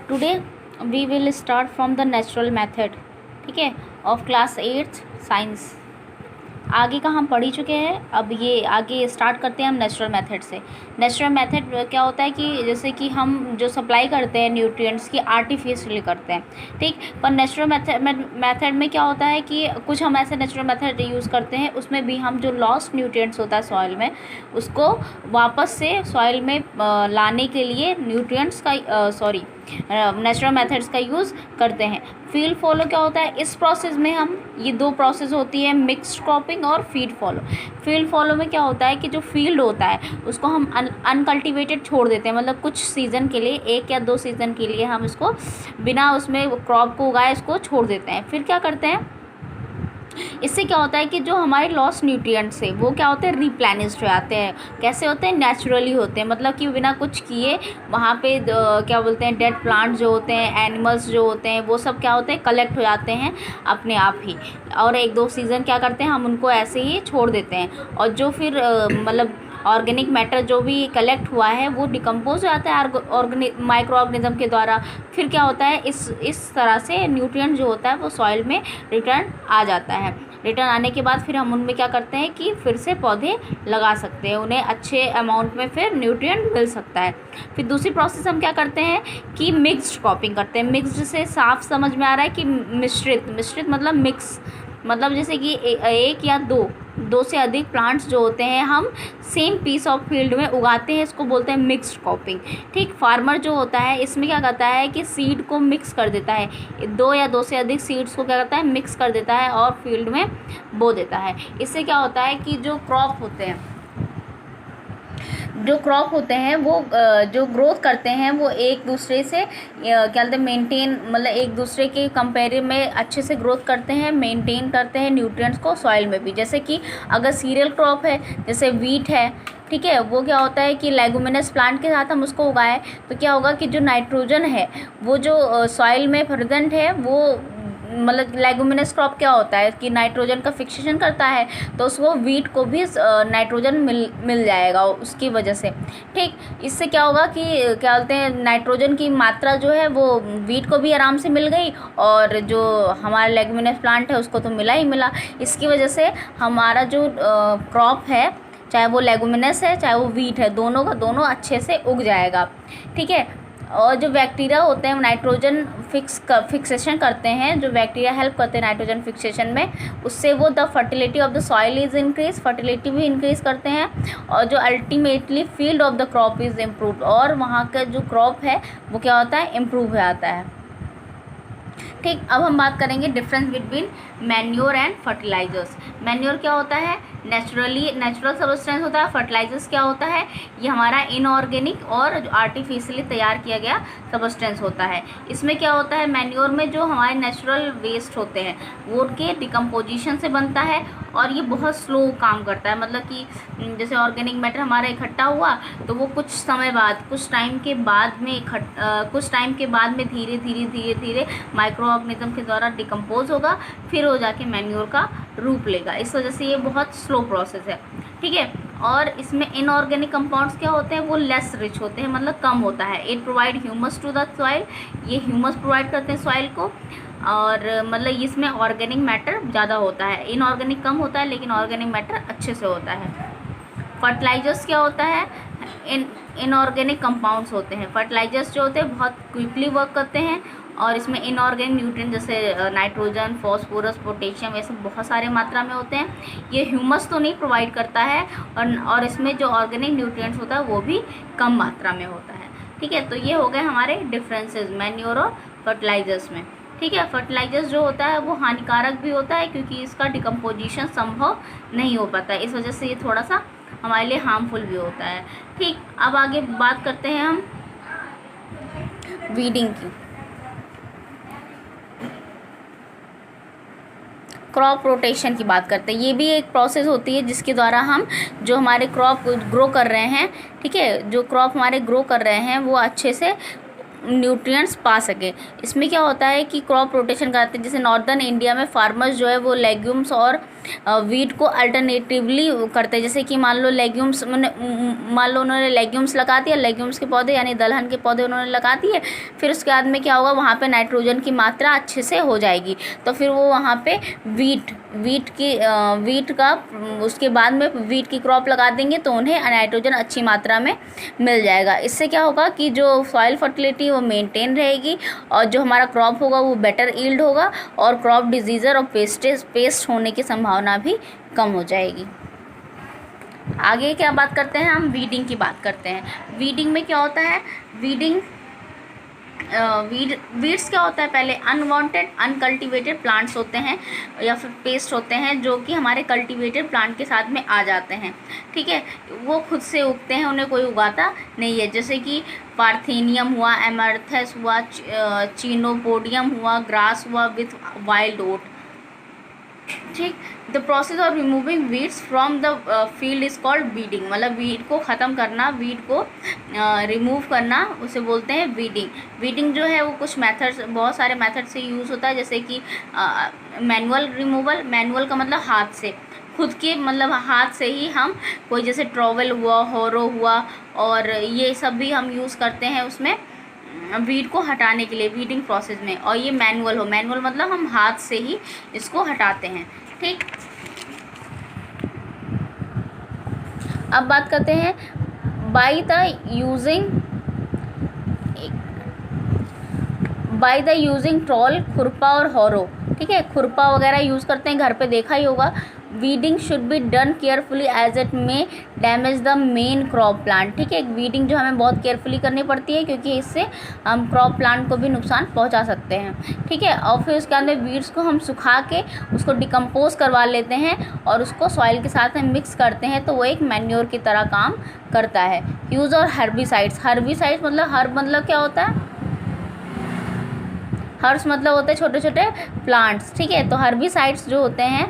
Today we will start from the natural method, ठीक है, of class 8 science. आगे का हम पढ़ ही चुके हैं, अब ये आगे स्टार्ट करते हैं हम नेचुरल मेथड से। नेचुरल मेथड क्या होता है कि जैसे कि हम जो सप्लाई करते हैं न्यूट्रिएंट्स की आर्टिफिशियली करते हैं, ठीक। पर नेचुरल मेथड में क्या होता है कि कुछ हम ऐसे नेचुरल मेथड यूज़ करते हैं, उसमें भी हम जो लॉस्ट न्यूट्रिएंट्स होता है सॉइल में, उसको वापस से सॉइल में लाने के लिए न्यूट्रिएंट्स का नेचुरल मेथड्स का यूज़ करते हैं। फील्ड फॉलो क्या होता है, इस प्रोसेस में हम ये दो प्रोसेस होती है, मिक्स्ड क्रॉपिंग और फील्ड फॉलो। फील्ड फॉलो में क्या होता है कि जो फील्ड होता है उसको हम अनकल्टिवेटेड छोड़ देते हैं, मतलब कुछ सीज़न के लिए, 1 या 2 सीज़न के लिए हम इसको बिना उसमें क्रॉप को उगाए इसको छोड़ देते हैं। फिर क्या करते हैं, इससे क्या होता है कि जो हमारे लॉस्ट न्यूट्रिएंट्स है वो क्या होते हैं, रिप्लेनिश्ड हो जाते हैं। कैसे होते हैं, नेचुरली होते हैं, मतलब कि बिना कुछ किए वहाँ पे क्या बोलते हैं, डेड प्लांट जो होते हैं, एनिमल्स जो होते हैं, वो सब क्या होते हैं, कलेक्ट हो जाते हैं अपने आप ही। और 1-2 सीज़न क्या करते हैं, हम उनको ऐसे ही छोड़ देते हैं, और जो फिर मतलब ऑर्गेनिक मैटर जो भी कलेक्ट हुआ है वो डिकम्पोज हो जाता है माइक्रो ऑर्गेनिज्म के द्वारा। फिर क्या होता है, इस तरह से न्यूट्रिएंट जो होता है वो सॉइल में रिटर्न आ जाता है। रिटर्न आने के बाद फिर हम उनमें क्या करते हैं कि फिर से पौधे लगा सकते हैं, उन्हें अच्छे अमाउंट में फिर न्यूट्रिएंट मिल सकता है। फिर दूसरी प्रोसेस हम क्या करते हैं कि मिक्स्ड क्रॉपिंग करते हैं। मिक्स्ड से साफ समझ में आ रहा है कि मिश्रित मतलब मिक्स, मतलब जैसे कि 1 या 2 से अधिक प्लांट्स जो होते हैं हम सेम पीस ऑफ फील्ड में उगाते हैं, इसको बोलते हैं मिक्स्ड क्रॉपिंग, ठीक। फार्मर जो होता है इसमें क्या करता है कि सीड को मिक्स कर देता है, 2 या 2 से अधिक सीड्स को क्या करता है, मिक्स कर देता है और फील्ड में बो देता है। इससे क्या होता है कि जो क्रॉप होते हैं वो जो ग्रोथ करते हैं वो एक दूसरे से क्या कहते हैं, मेंटेन, मतलब एक दूसरे के कंपेयर में अच्छे से ग्रोथ करते हैं, मेंटेन करते हैं न्यूट्रिएंट्स को सॉइल में भी। जैसे कि अगर सीरियल क्रॉप है, जैसे वीट है, ठीक है, वो क्या होता है कि लेगुमिनस प्लांट के साथ हम उसको उगाएं तो क्या होगा कि जो नाइट्रोजन है वो जो सॉइल में प्रेजेंट है वो, मतलब लेगुमिनस क्रॉप क्या होता है कि नाइट्रोजन का फिक्सेशन करता है, तो उसको वीट को भी नाइट्रोजन मिल जाएगा उसकी वजह से, ठीक। इससे क्या होगा कि क्या बोलते हैं, नाइट्रोजन की मात्रा जो है वो वीट को भी आराम से मिल गई, और जो हमारा लेगुमिनस प्लांट है उसको तो मिला ही मिला। इसकी वजह से हमारा जो क्रॉप है, चाहे वो लेगुमिनस है चाहे वो वीट है, दोनों का दोनों अच्छे से उग जाएगा, ठीक है। और जो बैक्टीरिया होते हैं नाइट्रोजन फिक्सेशन करते हैं, जो बैक्टीरिया हेल्प करते हैं नाइट्रोजन फिक्सेशन में, उससे वो the fertility of the soil is increase, fertility भी इंक्रीज करते हैं, और जो ultimately field of the crop is improved, और वहाँ का जो क्रॉप है वो क्या होता है, इम्प्रूव हो जाता है, ठीक। अब हम बात करेंगे difference between manure and fertilisers. Manure क्या होता है, नेचुरल सब्सटेंस होता है। फर्टिलाइजर्स क्या होता है, ये हमारा इनऑर्गेनिक और जो आर्टिफिशियली तैयार किया गया सब्सटेंस होता है। इसमें क्या होता है, मैन्योर में जो हमारे नेचुरल वेस्ट होते हैं वो उनके डिकम्पोजिशन से बनता है, और ये बहुत स्लो काम करता है, मतलब कि जैसे ऑर्गेनिक मैटर हमारा इकट्ठा हुआ तो वो कुछ समय बाद, कुछ टाइम के बाद में धीरे धीरे माइक्रो ऑर्गेनिज्म के द्वारा डिकम्पोज होगा, फिर हो जाके मैन्योर का रूप लेगा। इस वजह से ये बहुत स्लो प्रोसेस है, ठीक है। और इसमें इनऑर्गेनिक कंपाउंड्स क्या होते हैं, वो लेस रिच होते हैं, मतलब कम होता है। It provide humus to the soil, ये ह्यूमस प्रोवाइड करते हैं सॉइल को, और मतलब इसमें ऑर्गेनिक मैटर ज़्यादा होता है, इनऑर्गेनिक कम होता है, लेकिन ऑर्गेनिक मैटर अच्छे से होता है। फर्टिलाइजर्स क्या होता है, इनऑर्गेनिक कंपाउंड्स होते हैं। फर्टिलाइजर्स जो होते हैं बहुत क्विकली वर्क करते हैं, और इसमें इनऑर्गेनिक न्यूट्रिएंट जैसे नाइट्रोजन, फास्फोरस, पोटेशियम, ये सब बहुत सारे मात्रा में होते हैं। ये ह्यूमस तो नहीं प्रोवाइड करता है, और इसमें जो ऑर्गेनिक न्यूट्रिएंट्स होता है वो भी कम मात्रा में होता है, ठीक है। तो ये हो गए हमारे डिफरेंसेस मैन्योर और फर्टिलाइजर्स में, ठीक है। फर्टिलाइजर्स जो होता है वो हानिकारक भी होता है, क्योंकि इसका डिकम्पोजिशन संभव नहीं हो पाता है, इस वजह से ये थोड़ा सा हमारे लिए हार्मफुल भी होता है, ठीक। अब आगे बात करते हैं हम वीडिंग की। क्रॉप रोटेशन की बात करते हैं। ये भी एक प्रोसेस होती है जिसके द्वारा हम जो हमारे क्रॉप ग्रो कर रहे हैं, ठीक है, जो क्रॉप हमारे ग्रो कर रहे हैं वो अच्छे से न्यूट्रिएंट्स पा सके। इसमें क्या होता है कि क्रॉप रोटेशन करते हैं, जैसे नॉर्दर्न इंडिया में फार्मर्स जो है वो लेग्यूम्स और वीट को अल्टरनेटिवली करते हैं। जैसे कि मान लो उन्होंने लेग्यूम्स लगा दिया, लेग्यूम्स के पौधे यानी दलहन के पौधे उन्होंने लगा दिए, फिर उसके बाद में क्या होगा, वहाँ पे नाइट्रोजन की मात्रा अच्छे से हो जाएगी, तो फिर वो वहाँ पे वीट का उसके बाद में वीट की क्रॉप लगा देंगे तो उन्हें नाइट्रोजन अच्छी मात्रा में मिल जाएगा। इससे क्या होगा कि जो सॉइल फर्टिलिटी वो मेंटेन रहेगी और जो हमारा क्रॉप होगा वो बेटर ईल्ड होगा और क्रॉप डिजीज़र और पेस्ट होने की संभावना भी कम हो जाएगी। आगे क्या बात करते हैं, हम वीडिंग की बात करते हैं। वीडिंग में क्या होता है, वीड्स क्या होता है, पहले अनवांटेड अनकल्टिवेटेड प्लांट्स होते हैं या फिर पेस्ट होते हैं जो कि हमारे कल्टिवेटेड प्लांट के साथ में आ जाते हैं। ठीक है, वो खुद से उगते हैं, उन्हें कोई उगाता नहीं है। जैसे कि पार्थेनियम हुआ, एमर्थस हुआ, चिनोपोडियम हुआ, ग्रास हुआ विथ वाइल्ड ओट। ठीक, the process of removing weeds from the field is called weeding. मतलब वीड को ख़त्म करना, वीड को रिमूव करना, उसे बोलते हैं वीडिंग। वीडिंग जो है वो कुछ मेथड्स, बहुत सारे मेथड से यूज़ होता है, जैसे कि मैनुअल रिमूवल। मैनुअल का मतलब हाथ से, खुद के मतलब हाथ से ही हम कोई, जैसे ट्रॉवल हुआ, होरो हुआ, और ये सब भी हम यूज़ करते हैं उसमें वीड को हटाने के लिए, वीडिंग प्रोसेस में। और ये मैनुअल मैनुअल मतलब हम हाथ से ही इसको हटाते हैं। ठीक, अब बात करते हैं बाय द यूजिंग ट्रॉल, खुरपा और होरो। ठीक है, खुरपा वगैरह यूज़ करते हैं, घर पे देखा ही होगा। Weeding should be done carefully as it may damage the main crop plant. ठीक है, वीडिंग जो हमें बहुत केयरफुली करनी पड़ती है क्योंकि इससे हम क्रॉप प्लांट को भी नुकसान पहुंचा सकते हैं। ठीक है, और फिर उसके अंदर वीड्स को हम सुखा के उसको डिकम्पोज करवा लेते हैं और उसको सॉइल के साथ में मिक्स करते हैं, तो वो एक मैन्योर की तरह काम करता है। यूज़ और हर्बिसाइड्स मतलब क्या होता है, हर्ब्स मतलब होते हैं छोटे छोटे प्लांट्स। ठीक है, तो हर्बिसाइड्स जो होते हैं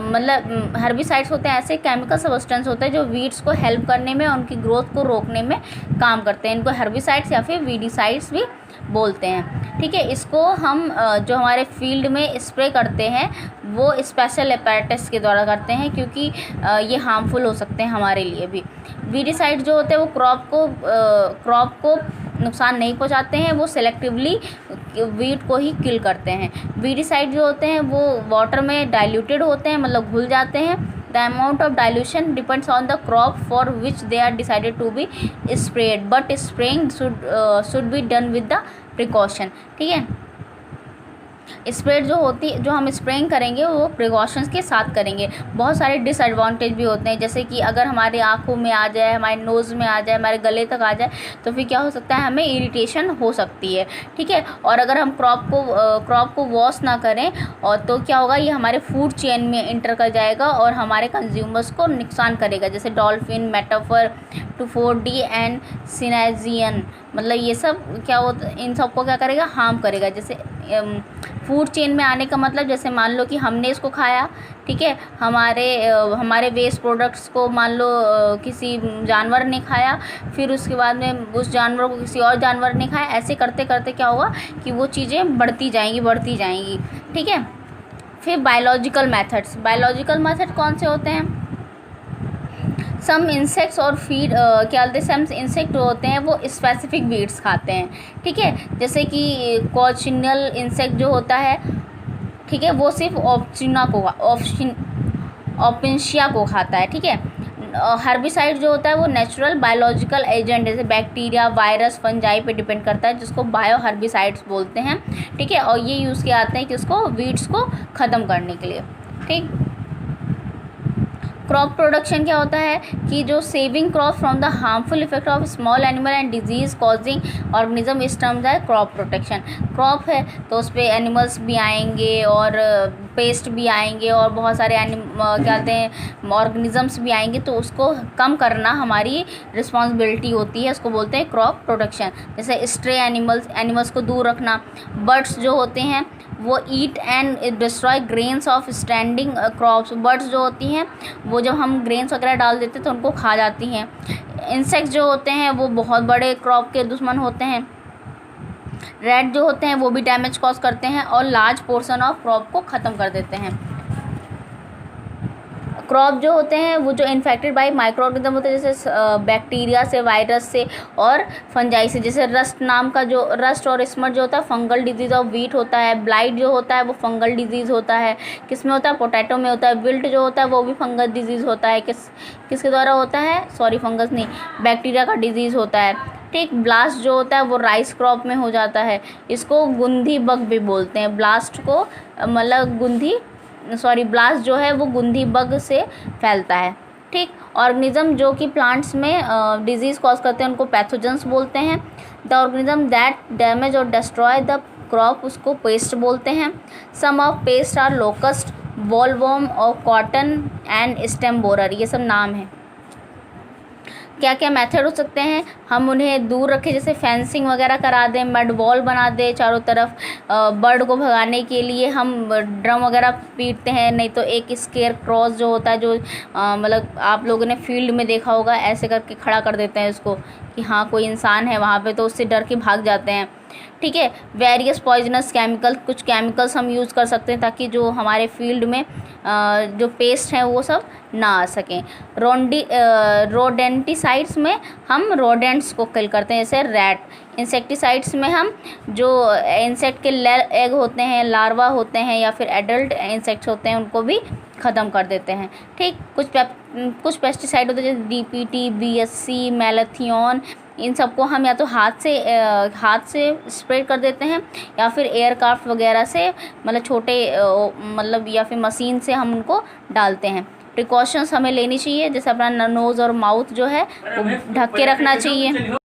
मतलब हर्बिसाइड्स होते हैं ऐसे केमिकल सब्सटेंस होते हैं जो वीड्स को हेल्प करने में, उनकी ग्रोथ को रोकने में काम करते हैं। इनको हर्बिसाइड्स या फिर वीडिसाइड्स भी बोलते हैं। ठीक है, इसको हम जो हमारे फील्ड में स्प्रे करते हैं वो स्पेशल अपैरेटस के द्वारा करते हैं क्योंकि ये हार्मफुल हो सकते हैं हमारे लिए भी। वीडिसाइड जो होते हैं वो क्रॉप को नुकसान नहीं पहुंचाते हैं, वो सेलेक्टिवली वीड को ही किल करते हैं। वीडिसाइड जो होते हैं वो वाटर में डाइल्यूटेड होते हैं, मतलब घुल जाते हैं। The amount of dilution depends on the crop for which they are decided to be spread, but spraying should be done with the precaution. ठीक है, स्प्रेड जो हम स्प्रेइंग करेंगे वो प्रिकॉशंस के साथ करेंगे। बहुत सारे डिसएडवांटेज भी होते हैं, जैसे कि अगर हमारे आँखों में आ जाए, हमारे नोज़ में आ जाए, हमारे गले तक आ जाए तो फिर क्या हो सकता है, हमें इरिटेशन हो सकती है। ठीक है, और अगर हम क्रॉप को वॉश ना करें और तो क्या होगा, ये हमारे फूड चेन में इंटर कर जाएगा और हमारे कंज्यूमर्स को नुकसान करेगा। जैसे डॉल्फिन, मेटाफर, टूफोडी एंड सिनेजियन, मतलब ये सब क्या होता है, इन सबको क्या करेगा, हार्म करेगा। जैसे फूड चेन में आने का मतलब, जैसे मान लो कि हमने इसको खाया, ठीक है, हमारे वेस्ट प्रोडक्ट्स को मान लो किसी जानवर ने खाया, फिर उसके बाद में उस जानवर को किसी और जानवर ने खाया, ऐसे करते करते क्या होगा कि वो चीज़ें बढ़ती जाएंगी। ठीक है, फिर बायोलॉजिकल मेथड कौन से होते हैं, सम इंसेक्ट्स और फीड क्या बोलते हैं, सम इंसेक्ट जो होते हैं वो स्पेसिफिक वीड्स खाते हैं। ठीक है, जैसे कि कॉचिनियल इंसेक्ट जो होता है, ठीक है, वो सिर्फ ऑप्शिया को खाता है। ठीक है, हर्बिसाइड जो होता है वो नेचुरल बायोलॉजिकल एजेंट, जैसे बैक्टीरिया, वायरस, फंजाई पे डिपेंड करता है, जिसको बायो हर्बिसाइड्स बोलते हैं। ठीक है, और ये यूज़ किए जाते हैं कि उसको वीड्स को ख़त्म करने के लिए। ठीक, क्रॉप प्रोडक्शन क्या होता है कि जो saving crop from the harmful effect of small animal and disease causing organism इस टर्म्स है क्रॉप प्रोटेक्शन। क्रॉप है तो उस पर एनिमल्स भी आएंगे और पेस्ट भी आएंगे और बहुत सारे क्या कहते हैं ऑर्गेनिजम्स भी आएंगे, तो उसको कम करना हमारी रिस्पॉन्सिबिलिटी होती है, उसको बोलते हैं क्रॉप प्रोटेक्शन। जैसे स्ट्रे एनिमल्स को दूर रखना। बर्ड्स जो होते हैं वो eat and destroy grains of standing crops. Birds जो होती हैं वो जब हम ग्रेन्स वगैरह डाल देते हैं तो उनको खा जाती हैं। इंसेक्ट्स जो होते हैं वो बहुत बड़े क्रॉप के दुश्मन होते हैं। रैट जो होते हैं वो भी डैमेज कॉज करते हैं और लार्ज पोर्शन ऑफ क्रॉप को ख़त्म कर देते हैं। क्रॉप जो होते हैं वो जो इन्फेक्टेड बाय माइक्रो ऑर्गेनिज्म होते हैं, जैसे बैक्टीरिया से, वायरस से और फंजाई से। जैसे रस्ट नाम का जो रस्ट और स्मट जो होता है फंगल डिजीज़ ऑफ वीट होता है। ब्लाइट जो होता है वो फंगल डिजीज़ होता है। किस में होता है? पोटैटो में होता है। विल्ट जो होता है वो भी फंगस डिजीज़ होता है। किसके द्वारा होता है? सॉरी, फंगस नहीं, बैक्टीरिया का डिजीज़ होता है। ठीक। ब्लास्ट जो होता है वो राइस क्रॉप में हो जाता है। इसको गुंधी बग भी बोलते हैं। ब्लास्ट को मतलब ब्लास्ट जो है वो गुंधी बग से फैलता है। ठीक। ऑर्गेनिज्म जो कि प्लांट्स में डिजीज़ कॉज करते हैं उनको पैथोजेंस बोलते हैं। द ऑर्गेनिज्म दैट डैमेज और डिस्ट्रॉय द क्रॉप उसको पेस्ट बोलते हैं। Some of pest are locust, bollworm और कॉटन एंड स्टेम बोरर, ये सब नाम है। क्या क्या मेथड हो सकते हैं? हम उन्हें दूर रखें, जैसे फेंसिंग वगैरह करा दें, मड वॉल बना दें चारों तरफ। बर्ड को भगाने के लिए हम ड्रम वगैरह पीटते हैं, नहीं तो एक स्केयर क्रॉस जो होता है, जो मतलब आप लोगों ने फील्ड में देखा होगा, ऐसे करके खड़ा कर देते हैं उसको कि हाँ कोई इंसान है वहाँ पे, तो उससे डर के भाग जाते हैं। ठीक है। वेरियस पॉइजनस केमिकल, कुछ केमिकल्स हम यूज़ कर सकते हैं ताकि जो हमारे फील्ड में जो पेस्ट हैं वो सब ना आ सकें। रोडेंटिसाइड्स में हम रोडेंट्स को किल करते हैं, जैसे रैट। इंसेक्टिसाइड्स में हम जो इंसेक्ट के एग होते हैं, लार्वा होते हैं या फिर एडल्ट इंसेक्ट्स होते हैं उनको भी ख़त्म कर देते हैं। ठीक। कुछ पेस्टिसाइड होते हैं जैसे DPT, BSC, मैलाथियन, इन सबको हम या तो हाथ से स्प्रे कर देते हैं या फिर एयरक्राफ्ट वगैरह से, मतलब छोटे मतलब या फिर मशीन से हम उनको डालते हैं। प्रिकॉशंस हमें लेनी चाहिए, जैसे अपना नोज़ और माउथ जो है वो ढक के रखना चाहिए।